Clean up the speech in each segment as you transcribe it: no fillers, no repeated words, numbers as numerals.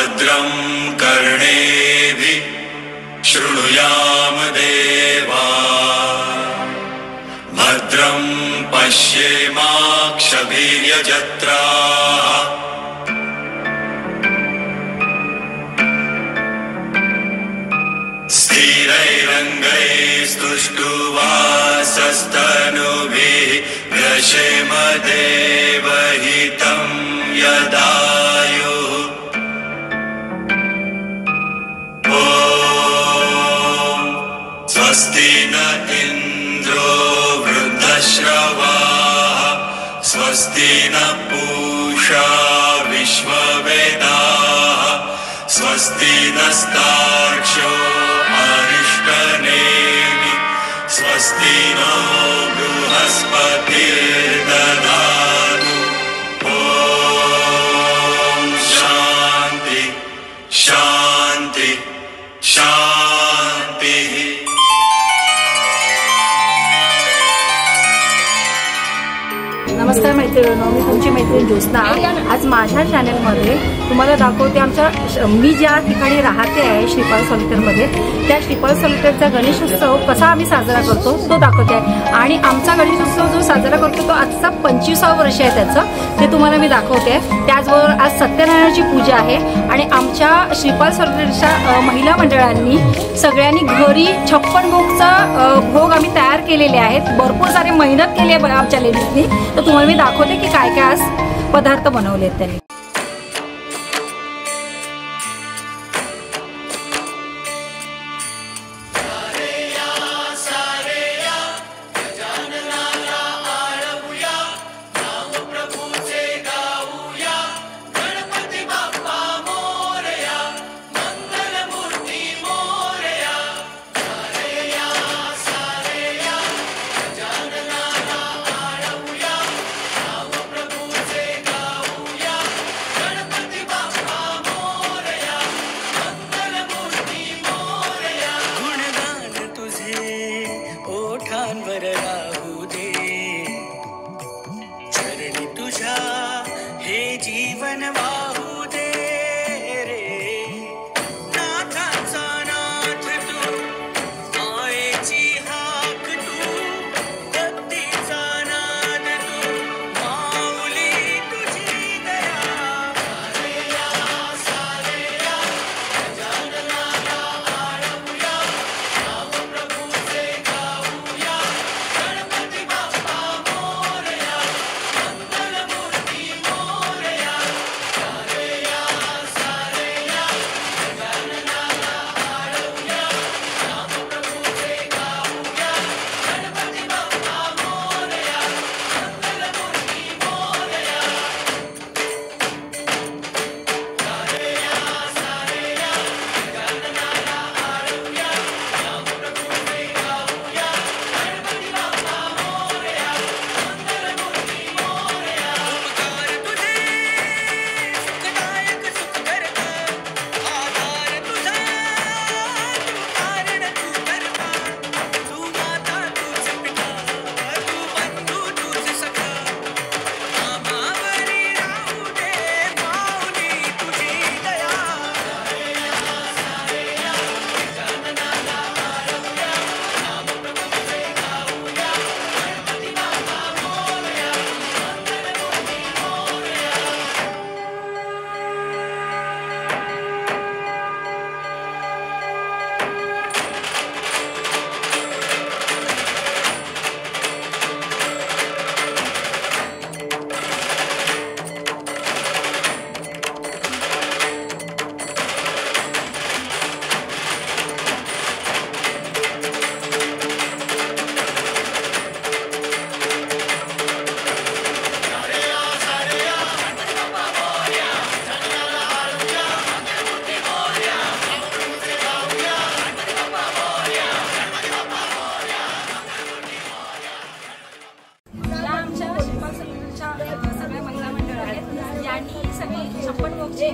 भद्रं कर्णेभिः शृणुयाम देवा भद्रं पश्येमाक्षभिर्यजत्राः स्थिरैरङ्गैस्तुष्टुवासस्तनुभिः व्यशेम देवहितं यदायुः ॐ स्वस्ति न इन्द्रो वृद्धश्रवाः स्वस्ति न पूषा विश्ववेदाः स्वस्ति नस्तार्क्ष्यो अरिष्टनेमि स्वस्ति नो बृहस्पतिर्दधातु ॐ शान्ति शान्ति शान्तिः। नमस्कार मैत्रिणींनो, मी तुमची मैत्रीण ज्योत्स्ना। आज माझ्या चॅनलमध्ये तुम्हाला दाखवते मी ज्या ठिकाणी राहते आहे श्रीपाल सॉलिटरमध्ये, त्या श्रीपाल सॉलिटरचा गणेशोत्सव कसा आम्ही साजरा करतो तो दाखवते आहे। आणि आमचा गणेशोत्सव जो साजरा करतो तो आजचा 25वा वर्ष आहे त्याचं, ते तुम्हाला मी दाखवते आहे। त्याचबरोबर आज सत्यनारायणाची पूजा आहे आणि आमच्या श्रीपाल सॉलिटरच्या महिला मंडळांनी सगळ्यांनी घरी 56 भोगचा भोग आम्ही तयार केलेले आहेत। भरपूर सारी मेहनत केली आहे आमच्या लेडीजनी, तर तुम्हाला मी दाखवते की काय काय आज पदार्थ बनवलेत त्यांनी। जीवन वाहू दे रे नाथाचा नाथ तू आईची हाक तू भक्तीचा नाद तू माऊली तुझी दया सारेया गजाननाला आळवूया नाव प्रभूचे गाऊया गणपती बाप्पा मोरया मंगलमूर्ती मोरया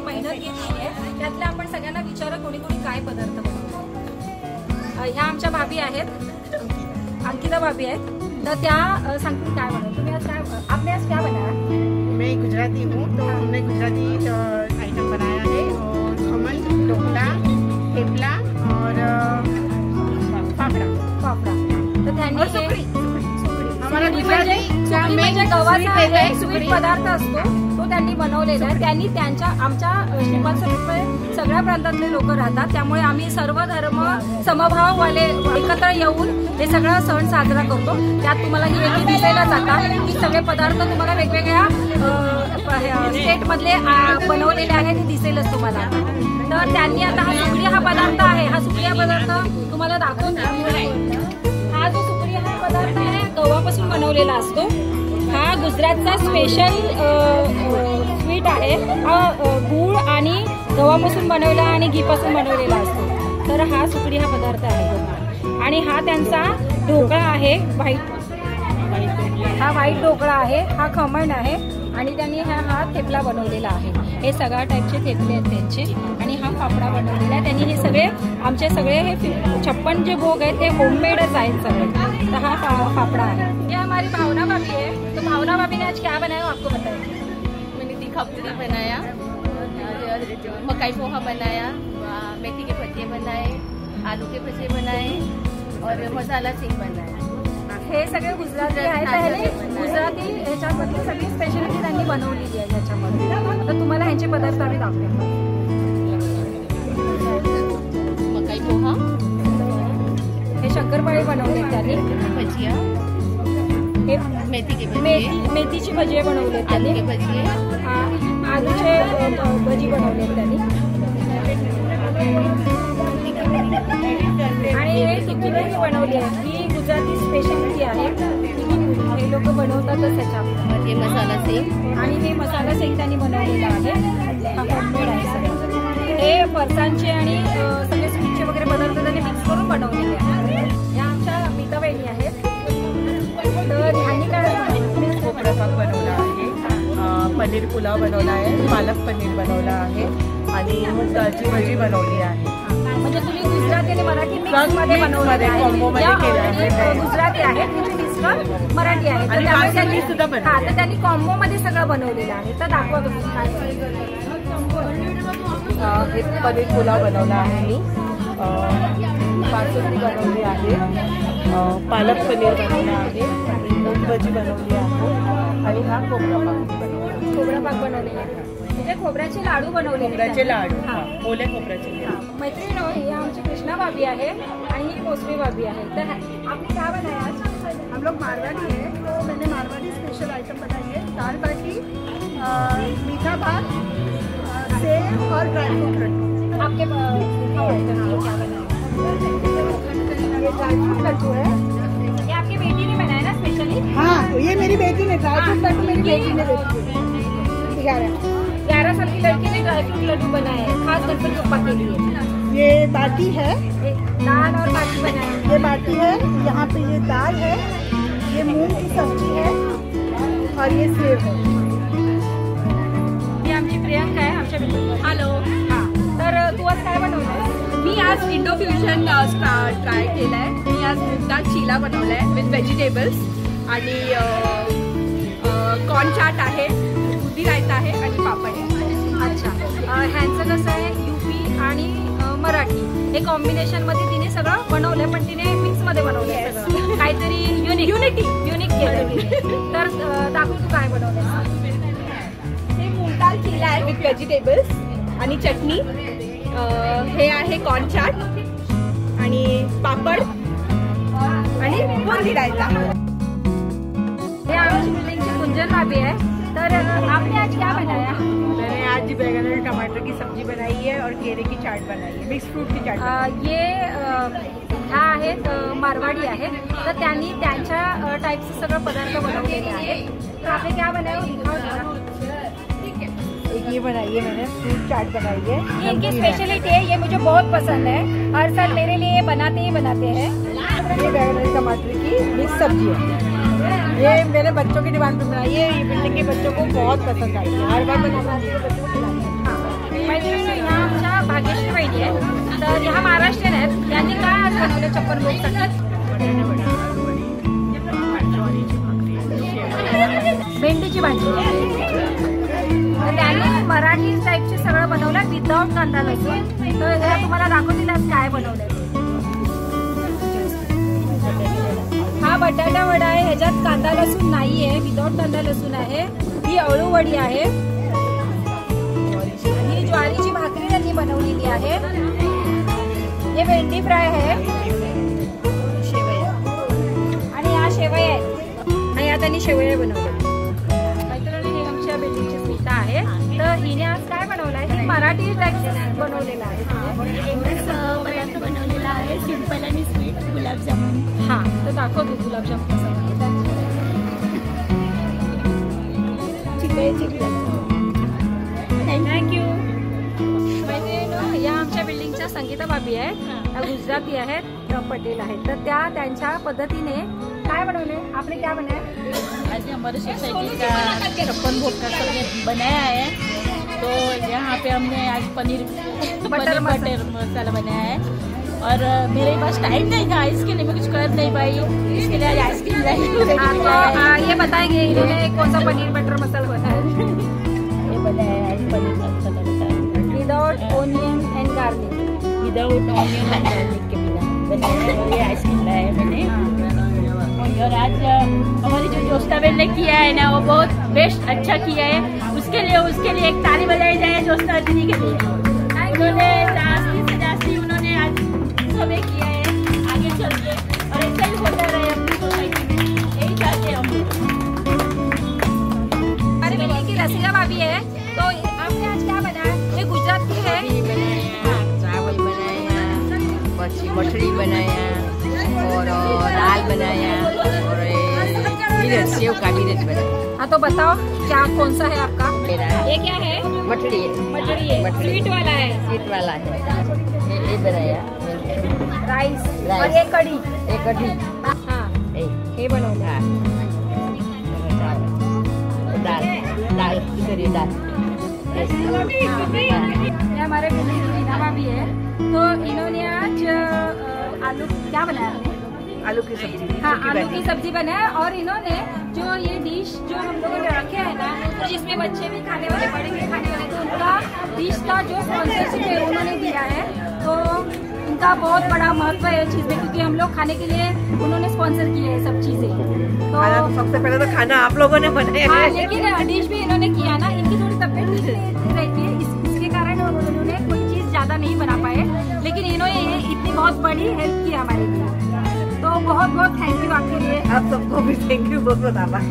मेहनत घेतली आहे त्यातल्या आपण सगळ्यांना विचारा कोणी कोणी काय पदार्थ बनवतात। ह्या आमच्या भाभी आहेत, अंकिता भाभी आहेत, तो त्या सांगतील काय बनवतात। तुम्ही आज काय आपने आज क्या बनाया? मैं गुजराती हूँ तो हमने गुजराती आइटम बनाया है और म्हणजे गव्हाचा स्वीट पदार्थ असतो तो त्यांनी बनवलेला आहे. त्यांनी आमच्या श्रीपाद सॉलिडमध्ये सगळ्या प्रांतातले लोक राहतात, त्यामुळे आम्ही सर्व धर्म समभाववाले एकत्र येऊन हे सगळं सण साजरा करतो. त्यात तुम्हाला ही वेगळी दिसायला जातात की सगळे पदार्थ तुम्हाला वेगवेगळ्या स्टेट मधले बनवलेले आहेत, हे दिसेलच तुम्हाला. तर त्यांनी आता हा सुकडी हा पदार्थ आहे, हा सुकडी हा पदार्थ तुम्हाला दाखवतो. हा जो सुकडी हा पदार्थ आहे गव्हापासून बनवलेला असतो. हा गुजरातचा स्पेशल स्वीट आहे. हा गूळ आणि गव्हापासून बनवलेला आणि घीपासून बनवलेला असतो. तर हा सुकडी हा पदार्थ आहे. आणि हा त्यांचा ढोकळा आहे, हा व्हाईट ढोकळा आहे. हा खमण आहे आणि त्यांनी हा थेपला बनवलेला आहे. हे सगळ्या टाईपचे थेपले आहेत त्यांचे. आणि हा फाफडा बनवलेला आहे त्यांनी. हे सगळे आमचे सगळे हे 56 जे भोग आहेत ते होममेडच आहेत सगळे. तर हा फाफडा है। ये हमारी भावना भाभी है। तो भावना भाभी ने आज क्या बनाया आपको बताइए। मैंने तीखा पूरी बनाया, मकाई पोहा बनाया, मेथी के भजिए बनाए, आलू के भजिए बनाए और मसाला सिंग बनाया। हे सगळे गुजराती आहे। पहिले गुजराती ह्याच्यामध्ये सगळी स्पेशालिटी त्यांनी बनवलेली आहे ह्याच्यामध्ये। तर तुम्हाला ह्यांचे पदार्थ आम्ही दाखवतो। मकाई पोहा, हे शंकरपाळी बनवले त्यांनी, भजिया, हे मेथी के भजिए, मेथीची भजी बनवले त्यांनी, आलू के भजिए, आलूचे भजी बनवले त्यांनी आणि हे टिक्की भाजी बनवली आहे। ही गुजराती स्पेशालिटी आहे। हे लोक बनवतातच त्याच्यामध्ये। हे मसाला सिंग आणि हे मसाला सिंग त्यांनी बनवलेला आहे। हा होममेड आहे सगळं। हे फरसाणचे आणि सगळे स्वीटचे वगैरे पदार्थ त्यांनी मिक्स करून बनवलेले आहेत। या आमच्या मीता वहिनी आहेत। तर ह्यांनी काय खोबरा पाक बनवला आहे, पनीर पुलाव बनवला आहे, पालक पनीर बनवला आहे आणि मूग दालची भजी बनवली आहे। म्हणजे तुम्ही गुजराती आणि मराठी मिक्स मध्ये बनवलेले आहे। गुजराती आहे, तुमचे मिस्टर मराठी आहे, तर त्यामुळे सुद्धा तर त्यांनी कॉम्बो मध्ये सगळं बनवलेलं आहे। तर दाखवा तुम्ही पनीर पुलाव बनवला आहे मी, बासुंदी बनवली आहे, पालक पनीर बनवला आहे, मूग भजी बनवली आहे आणि हा खोबरा पाक बनवलेला आहे। म्हणजे खोबऱ्याचे लाडू बनवले, खोबऱ्याचे लाडू, ओले खोबऱ्याचे लाडू। मैत्रिणी ही आमची कृष्णा भाभी आहे आणि ही मोसमी भाभी आहे। तर आपने क्या बनाया आज? हम लोग मारवाड़ी है, तो मैंने मारवाड़ी स्पेशल आइटम बनाई है, दाल बाटी, मीठा भात, सेव और ड्राई फ्रूट लड्डू। आपके क्या बनाया? ये ड्राई फ्रूट लड्डू है। ये आपकी बेटी ने बनाया ना स्पेशली? हाँ, तो ये मेरी बेटी ने ड्राई फ्रूट लड्डू मेरी बेटी ने 11 साल की लड़की ने ड्राई फ्रूट लड्डू बनाए हैं खास गणपति बप्पा के लिए। ये बाटी है, दाल और बाटी बनाए। ये बाटी है, यहाँ पे ये दाल है, ये मूंग की सब्जी है और ये सेव है। ही आमची प्रियंका आहे आमच्या मित्रांची। हॅलो। हां, तर तू आज काय बनवलं? मी आज इंडो फ्युजन ट्राय केलाय। मी आज मूग दाल चीला बनवलाय विथ व्हेजिटेबल्स आणि कॉर्न चाट आहे, दुधी रायता आहे आणि पापड आहे। अच्छा, ह्यांचं कसं आहे यूपी आणि मराठी हे कॉम्बिनेशन मध्ये तिने सगळं बनवलंय, पण तिने मिक्स मध्ये बनवलंय सगळं काहीतरी युनिक केलं। तर दाखव तू काय बनवलंय? हे मूग दाल चीला आहे विथ व्हेजिटेबल्स आणि चटणी, हे आहे कॉर्न चाट आणि पापड आणि बुंदी रायता। हे आमची बिल्डिंगची कुंजन भाभी है। तर आपने आज क्या बनाया? मैंने आज बैगन और टमाटर की सब्जी बनाई है और केले की चाट बनाई है, मिक्स फ्रूट की चाट। ये ह्या आहेत मारवाडी आहेत, तर त्यांनी त्यांच्या टाईपचे सगळं पदार्थ बनवलेले आहेत। तर आपने क्या बनाया वो दिखाओ जरा। एक ये बनाई है मैंने, फ्रूट चाट बनाई है। ये इनकी स्पेशलिटी है, ये मुझे बहुत पसंद है, हर साल मेरे लिए बनाते हैं। ये बैगन और टमाटर की मिक्स सब्जी है, ये मेरे बच्चों की डिमांड पे बनाई है। ये बिल्डिंग के बच्चों को बहुत पसंद आई है, हर बार बनाना बच्चों को मैत्रिणी ह्या आमच्या भाग्यश्री वहिनी आहेत। तर ह्या महाराष्ट्रीयन आहेत। यांनी काय आज बनवलं चप्पल लोकसाठी? भेंडीची भाजी। तर त्यांनी मराठी टाईपचे सगळं बनवलं विदाउट कांदा लसूण। तर हे तुम्हाला दाखवतील आज काय बनवलंय। हा हा बटाटा वडा आहे, ह्याच्यात कांदा लसूण नाहीये, विदाउट कांदा लसूण आहे. ही अळू वडी आहे, ही ज्वारीची भाकरी त्यांनी बनवलेली आहे. हे भेंडी फ्राय आहे आणि या शेवया आहेत आणि या त्यांनी शेवया बनवल्या. मैत्रिणी हे आमच्या बिल्डिंगची स्मिता आहे. तर हिने आज काय बनवलं आहे? ही मराठी टॅक्स बनवलेला आहे, पदार्थ बनवलेला आहे, सिंपल आणि स्वीट गुलाबजामुन. हा, तर दाखव तू गुलाबजामुन कसं थँक्यू. या आमच्या बिल्डिंगच्या संगीता भाभी आहेत, त्या गुजराती आहेत, पटेल आहेत. तर त्या त्यांच्या पद्धतीने काय बनवले? आपने क्या बनाया? आज हमारे सोसाइटी का 56 भोग का सब बनाया है. तो यहाँ पे हमने आज पनीर बटर मसाला बनाया है. और मेरे पास टाइम नहीं था, इसके लिए मैं कुछ कर नहीं पाई, इसके लिए आज आइसक्रीम लाई. ये बताएंगे इन्होंने कौन सा पनीर बटर मसाला बनाया? ये बनाया है paneer masala without onion and garlic. Without onion and garlic के बिना बनाया है. और ये आइसक्रीम लाया है मैंने. और आज हमारी जो जोस्ता बहन ने किया है ना, वो बहुत बेस्ट अच्छा किया है. उसके लिए एक ताली बजाई जाए जोस्ता दीदी के लिए. उन्होंने जास्ती उन्होंने आज सब किया है. आगे चल के और ऐसा ही होता रहे अपनी सोसाइटी में, यही चाहते हैं हम. हमारी बिल्डिंग की रसीला भाभी है. तो आपने आज क्या बनाया? ये गुजरात की है. चावल बनाया, मछली बनाया और दाल बनाया और मिर्च, सेव का मिर्च बनाया. हाँ, तो बताओ क्या कौन सा है आपका? मेरा ये क्या है? मछली है. मछली है, स्वीट वाला है. स्वीट वाला है. ये बनाया राइस और ये कढ़ी. हाँ, हे बनवला. दाल इधर दाल. ये हमारे मीना भाभी है. तो इन्होंने आज आलू क्या बनाया? आलू की सब्जी. हाँ, आलू की सब्जी बनाया. और इन्होंने जो ये डिश जो हम लोगों ने रखे है ना, तो जिसमें बच्चे भी खाने वाले, बड़े भी खाने वाले, तो उनका डिश का जो स्पॉन्सरशिप है उन्होंने दिया है. तो इनका बहुत बड़ा महत्व है चीज में, क्योंकि हम लोग खाने के लिए उन्होंने स्पॉन्सर किए है सब चीजें. तो सबसे पहले तो खाना आप लोगों ने बनाया. हाँ, लेकिन डिश भी इन्होंने किया ना. इनकी थोड़ी तबियत ठीक रहती है, इसके कारण उन्होंने कोई चीज ज्यादा नहीं बना पाए, लेकिन इन्होंने ये इतनी बहुत बड़ी हेल्प की हमारे लिए. तो बहुत बहुत थँक्यू आपके लिए. आप सबको भी थँक्यू बहुत आभार.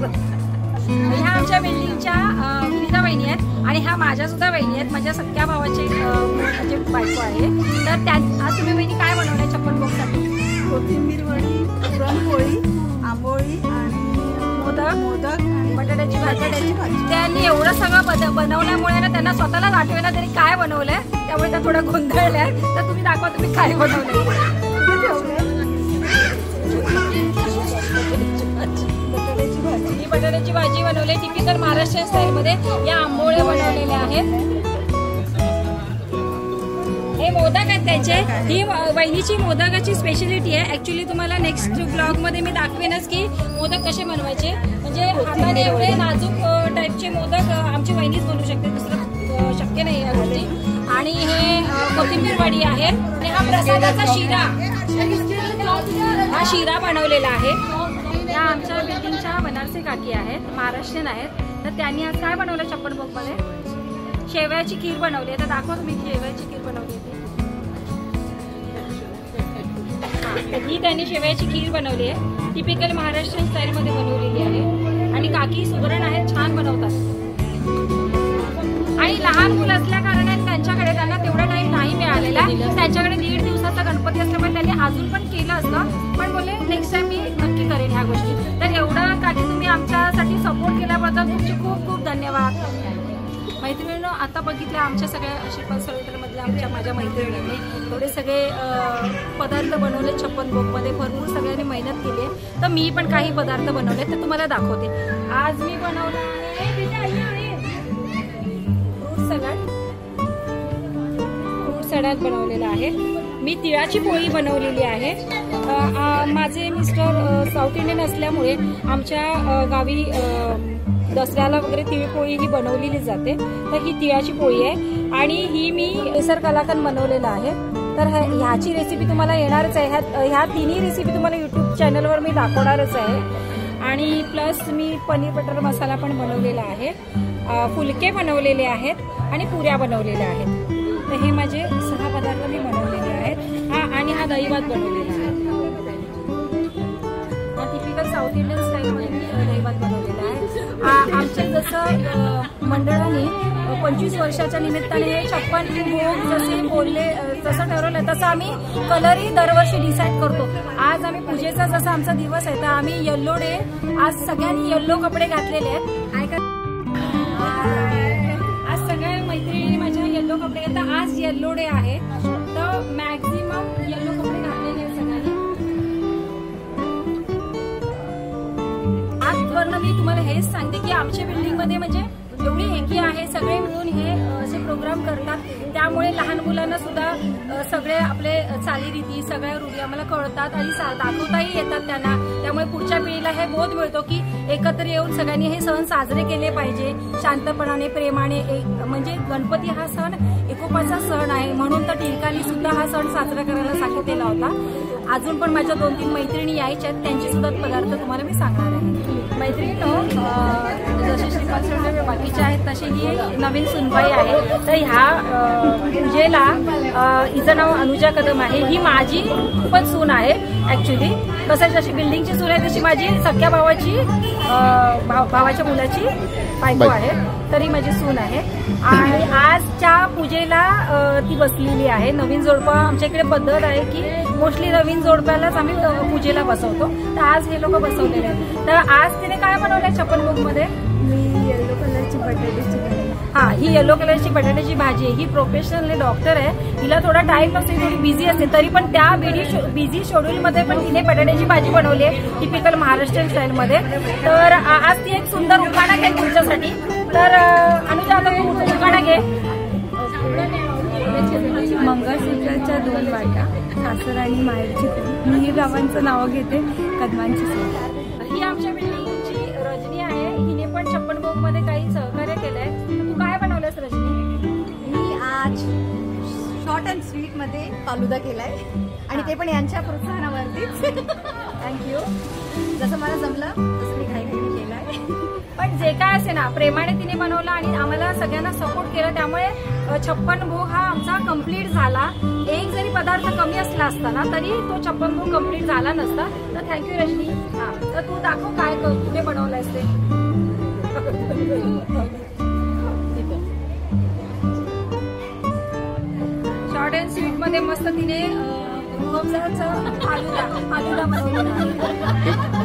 ह्या आमच्या बिल्डिंगच्या विनिता बहिणी आहेत आणि ह्या माझ्या सुद्धा बहिणी आहेत. माझ्या सख्या भावाचे म्हणजे बायको आहे. तर त्या आज तुम्ही बहिणी काय बनवलंय 56 भोगसाठी? कोथिंबीर वडी, पुरणपोळी, आंबोळी आणि मोदक आणि बटाट्याची भाजी. त्यांनी एवढं सगळं बनवल्यामुळे ना त्यांना स्वतःलाच आठवेना तरी काय बनवलंय, त्यामुळे त्या थोड्या गोंधळल्या. तर तुम्ही दाखवा तुम्ही काय बनवलंय. बटाट्याची भाजी बनवली टिपिकल महाराष्ट्रीयन स्टाईल मध्ये. या आंबोळ्या बनवलेल्या आहेत. हे मोदक आहेत त्यांचे. ही वहिनीची मोदकाची स्पेशालिटी आहे. ऍक्च्युली तुम्हाला नेक्स्ट ब्लॉग मध्ये मी दाखवेनच की मोदक कसे बनवायचे. म्हणजे हाताने एवढे नाजूक टाईपचे मोदक आमची वहिनीच बनवू शकते, दुसरं शक्य नाही या गोष्टी. आणि हे कोथिंबीर वडी आहे. आणि हा प्रसादाचा शिरा, हा शिरा बनवलेला आहे. या आमच्या बिल्डिंगच्या बनारसी काकी आहेत, महाराष्ट्रीयन आहेत. तर त्यांनी आज काय बनवलं 56 भोग मध्ये? शेवयाची खीर बनवली. तर दाखवा तुम्ही शेवयाची खीर बनवली होती. ही त्यांनी शेवयाची खीर बनवली आहे. टिपिकल महाराष्ट्रीयन स्टाईल मध्ये बनवलेली आहे. आणि काकी सुगरण आहेत, छान बनवतात. आणि लहान मुलं असल्या कारणाने त्यांच्याकडे त्यांना तेवढा टाइम नाही मिळालेला. त्यांच्याकडे 1.5 दिवसाचा गणपती असल्यामुळे त्यांनी अजून पण केलं असतं, पण बोलले नेक्स्ट टाइम मी नक्की करेन ह्या गोष्टी. तर एवढं काकी तुम्ही आमच्यासाठी सपोर्ट केल्याबद्दल तुमचे खूप खूप धन्यवाद. मैत्रिणींनो, आता बघितलं आमच्या सगळ्या श्रीपाल सोलटर मधल्या माझ्या मैत्रिणींनी थोडे सगळे पदार्थ बनवले 56 भोग मध्ये. भरपूर सगळ्यांनी मेहनत केली आहे. तर मी पण काही पदार्थ बनवले तर तुम्हाला दाखवते. आज मी बनवलं आहे फ्रूट सलाड बनवलेला आहे. मी तिळाची पोळी बनवलेली आहे. माझे मिस्टर साऊथ इंडियन असल्यामुळे आमच्या गावी दसऱ्याला वगैरे तिळपोळी ही बनवलेली जाते. तर ही तिळाची पोळी आहे आणि ही मी केसर कलाकंद बनवलेला आहे. तर ह्याची रेसिपी तुम्हाला येणारच आहे. ह्या तिन्ही रेसिपी तुम्हाला यूट्यूब चॅनलवर मी दाखवणारच आहे. आणि प्लस मी पनीर बटर मसाला पण बनवलेला आहे, फुलके बनवलेले आहेत आणि पुऱ्या बनवलेल्या आहेत. तर हे माझे 6 पदार्थ मी बनवलेले आहेत. आणि हा दही भात बनवलेला आहे. हा टिपिकल साऊथ इंडियन स्टाईलमध्ये मी दही भात बनवलेला आहे. आमच्या जसं मंडळाने 25 वर्षाच्या निमित्ताने 56 भोग जसे बोलले तसं ठरवलं तसं आम्ही कलरही दरवर्षी डिसाईड करतो. आज आम्ही पूजेचा जसा आमचा दिवस आहे तर आम्ही येल्लो डे, आज सगळ्यांनी येल्लो कपडे घातलेले आहेत. आज सगळ्या मैत्रिणी माझ्या येल्लो कपडे आहेत. आज येल्लो डे आहे तर मॅक्झिमम येल्लो कपडे घातलेले आहेत सगळ्यांनी. आजवरनं मी तुम्हाला हेच सांगते की आमच्या बिल्डिंग मध्ये म्हणजे एवढी एकी आहे, सगळे मिळून हे असे प्रोग्राम करतात. त्यामुळे लहान मुलांना सुद्धा सगळे आपले चालीरीती सगळ्या रूढी आम्हाला कळतात आणि दाखवताही येतात त्यांना. त्यामुळे पुढच्या पिढीला हे बोध मिळतो की एकत्र येऊन सगळ्यांनी हे सण साजरे केले पाहिजे शांतपणाने, प्रेमाने. म्हणजे गणपती हा सण एकोपाचा सण आहे म्हणून तर टिळकांनी सुद्धा हा सण साजरा करायला सांगितलेला होता. अजून पण माझ्या 2-3 मैत्रिणी यायच्या आहेत, त्यांचे सुद्धा पदार्थ तुम्हाला मी सांगणार आहे. मैत्रिणींनो, जसे श्रीपाद सोलटकर बाकीचे आहेत तशी ही नवीन सुनबाई आहे. तर ह्या पूजेला हिचं नाव अनुजा कदम आहे. ही माझी पण सून आहे ऍक्च्युली. कसं जशी बिल्डिंगची सून आहे तशी माझी सख्या भावाची भावाच्या मुलाची बायको आहे, तरी माझी सून आहे. आणि आजच्या पूजेला ती बसलेली आहे. नवीन जोडपं आमच्या इकडे पद्धत आहे की मोस्टली नवीन जोडप्यालाच आम्ही पूजेला बसवतो. तर आज हे लोक बसवलेले आहेत. तर आज तिने काय बनवलंय 56 भोग मध्ये? मी येलो कलरची बटाट्याची भाजी. हा, ही येलो कलरची बटाट्याची भाजी आहे. ही प्रोफेशनल डॉक्टर आहे. हिला थोडा टाइम नसते, थोडी बिझी असते, तरी पण त्या बिझी शेड्यूल मध्ये पण तिने बटाट्याची भाजी बनवली आहे टिपिकल महाराष्ट्रीयन स्टाईल मध्ये. तर आज ती एक सुंदर उखाणा घे तुमच्यासाठी. तर अनुजा, आता तू उखाणा घे. मंगळसूत्राच्या 2 वाटा, सासर आणि माहेरची मी ही गावांचं नाव घेते. कदमांची ही आमच्या बिल्डिंगची रजनी आहे. हिने पण 56 भोग मध्ये काही सहकार्य केलंय. तू काय बनवलंस रजनी? मी आज शॉर्ट अँड स्वीट मध्ये फालुदा केलाय आणि ते पण यांच्या प्रोत्साहनावरतीच. थँक्यू. जसं मला जमलं तसं मी काही केलंय. पण जे काय असे ना, प्रेमाने तिने बनवलं आणि आम्हाला सगळ्यांना सपोर्ट केला. त्यामुळे 56 भोग हा आमचा कम्प्लीट झाला. एक जरी पदार्थ कमी असला असता ना तरी तो 56 भोग कम्प्लीट झाला नसता. तर थँक्यू रजनी. हा, तर तू दाखव काय कुठे बनवलंयस ते. शॉर्ट अँड स्वीट मध्ये मस्त तिने फालुदा बनवलेला आहे.